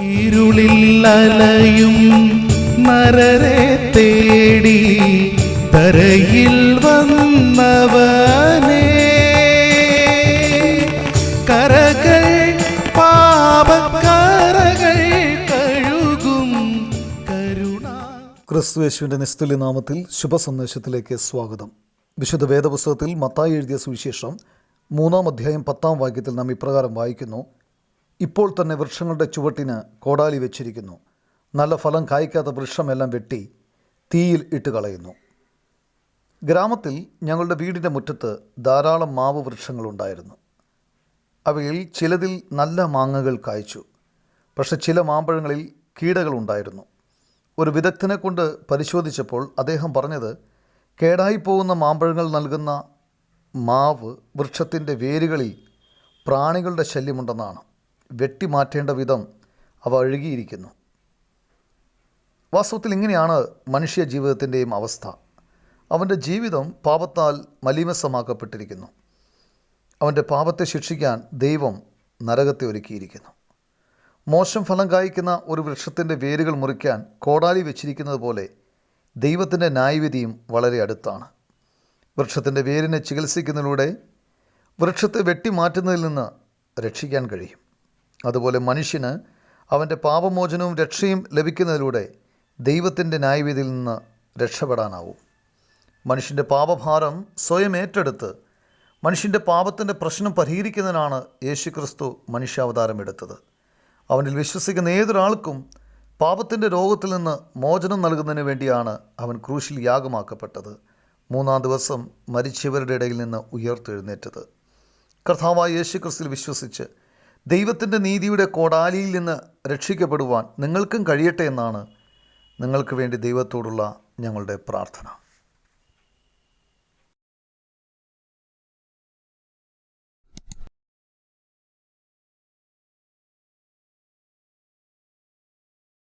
ഇരുളിൽ അലയും നരരെ തേടി തരയിൽ വന്നവനേ, കരകൾ പാപക്കരകൾ കഴുകും കരുണ. ക്രിസ്തുയേശുവിൻ്റെ നിസ്തുല്യ നാമത്തിൽ ശുഭസന്ദേശത്തിലേക്ക് സ്വാഗതം. വിശുദ്ധ വേദപുസ്തകത്തിൽ മത്തായി എഴുതിയ സുവിശേഷം 3-ാം അധ്യായം 10-ാം വാക്യത്തിൽ നാം ഇപ്രകാരം വായിക്കുന്നു: ഇപ്പോൾ തന്നെ വൃക്ഷങ്ങളുടെ ചുവട്ടിന് കോടാലി വെച്ചിരിക്കുന്നു, നല്ല ഫലം കായ്ക്കാത്ത വൃക്ഷമെല്ലാം വെട്ടി തീയിൽ ഇട്ട് കളയുന്നു. ഗ്രാമത്തിൽ ഞങ്ങളുടെ വീടിൻ്റെ മുറ്റത്ത് ധാരാളം മാവ് വൃക്ഷങ്ങളുണ്ടായിരുന്നു. അവയിൽ ചിലതിൽ നല്ല മാങ്ങകൾ കായ്ച്ചു. പക്ഷെ ചില മാമ്പഴങ്ങളിൽ കീടകളുണ്ടായിരുന്നു. ഒരു വിദഗ്ധനെ കൊണ്ട് പരിശോധിച്ചപ്പോൾ അദ്ദേഹം പറഞ്ഞത്, കേടായിപ്പോകുന്ന മാമ്പഴങ്ങൾ നൽകുന്ന മാവ് വൃക്ഷത്തിൻ്റെ വേരുകളിൽ പ്രാണികളുടെ ശല്യമുണ്ടെന്നാണ്. വെട്ടിമാറ്റേണ്ട വിധം അവ അഴുകിയിരിക്കുന്നു. വാസ്തവത്തിൽ ഇങ്ങനെയാണ് മനുഷ്യ ജീവിതത്തിൻ്റെയും അവസ്ഥ. അവൻ്റെ ജീവിതം പാപത്താൽ മലീമസമാക്കപ്പെട്ടിരിക്കുന്നു. അവൻ്റെ പാപത്തെ ശിക്ഷിക്കാൻ ദൈവം നരകത്തെ ഒരുക്കിയിരിക്കുന്നു. മോശം ഫലം കായ്ക്കുന്ന ഒരു വൃക്ഷത്തിൻ്റെ വേരുകൾ മുറിക്കാൻ കോടാലി വെച്ചിരിക്കുന്നത് പോലെ ദൈവത്തിൻ്റെ ന്യായവിധിയും വളരെ അടുത്താണ്. വൃക്ഷത്തിൻ്റെ വേരിനെ ചികിത്സിക്കുന്നതിലൂടെ വൃക്ഷത്തെ വെട്ടിമാറ്റുന്നതിൽ നിന്ന് രക്ഷിക്കാൻ കഴിയും. അതുപോലെ മനുഷ്യന് അവൻ്റെ പാപമോചനവും രക്ഷയും ലഭിക്കുന്നതിലൂടെ ദൈവത്തിൻ്റെ ന്യായവിധിയിൽ നിന്ന് രക്ഷപ്പെടാനാവും. മനുഷ്യൻ്റെ പാപഭാരം സ്വയം ഏറ്റെടുത്ത് മനുഷ്യൻ്റെ പാപത്തിൻ്റെ പ്രശ്നം പരിഹരിക്കുന്നതിനാണ് യേശുക്രിസ്തു മനുഷ്യാവതാരം എടുത്തത്. അവനിൽ വിശ്വസിക്കുന്ന ഏതൊരാൾക്കും പാപത്തിൻ്റെ രോഗത്തിൽ നിന്ന് മോചനം നൽകുന്നതിന് വേണ്ടിയാണ് അവൻ ക്രൂശിൽ യാഗമാക്കപ്പെട്ടത്. 3-ാം ദിവസം മരിച്ചവരുടെ ഇടയിൽ നിന്ന് ഉയർത്തെഴുന്നേറ്റത്. കർത്താവായ യേശുക്രിസ്തുവിൽ വിശ്വസിച്ച് ദൈവത്തിൻ്റെ നീതിയുടെ കോടാലിയിൽ നിന്ന് രക്ഷിക്കപ്പെടുവാൻ നിങ്ങൾക്കും കഴിയട്ടെ എന്നാണ് നിങ്ങൾക്ക് വേണ്ടി ദൈവത്തോടുള്ള ഞങ്ങളുടെ പ്രാർത്ഥന.